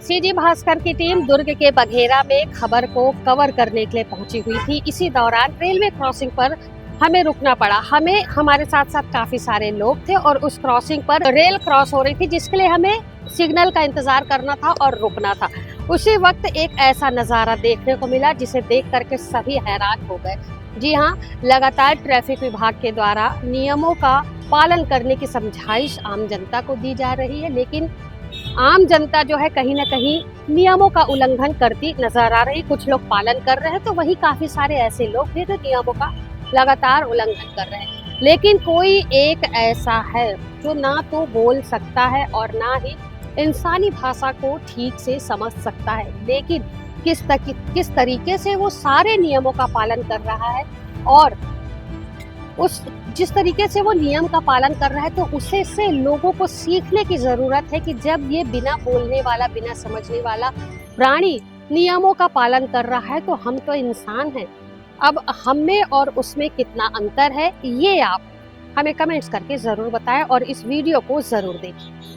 CG Bhaskar की team दुर्ग के बघेरा में खबर को कवर करने के लिए पहुंची हुई थी। इसी दौरान रेलवे क्रॉसिंग पर हमें रुकना पड़ा। हमें हमारे साथ साथ काफी सारे लोग थे और उस क्रॉसिंग पर रेल क्रॉस हो रही थी, जिसके लिए हमें सिग्नल का इंतजार करना था और रुकना था। उसी वक्त एक ऐसा नजारा देखने को मिला जिसे देख करके सभी हैरान हो गए। जी हाँ, लगातार ट्रैफिक विभाग के द्वारा नियमों का पालन करने की समझाइश आम जनता को दी जा रही है, लेकिन आम जनता जो है कहीं ना कहीं नियमों का उल्लंघन करती नजर आ रही। कुछ लोग पालन कर रहे हैं तो वही काफी सारे ऐसे लोग भी जो नियमों का लगातार उल्लंघन कर रहे हैं। लेकिन कोई एक ऐसा है जो ना तो बोल सकता है और ना ही इंसानी भाषा को ठीक से समझ सकता है, लेकिन किस तरीके से वो सारे नियमों का पालन कर रहा है और उस जिस तरीके से वो नियम का पालन कर रहा है, तो उसे से लोगों को सीखने की जरूरत है कि जब ये बिना बोलने वाला, बिना समझने वाला प्राणी नियमों का पालन कर रहा है तो हम तो इंसान हैं। अब हम में और उसमें कितना अंतर है, ये आप हमें कमेंट्स करके जरूर बताएं और इस वीडियो को जरूर देखें।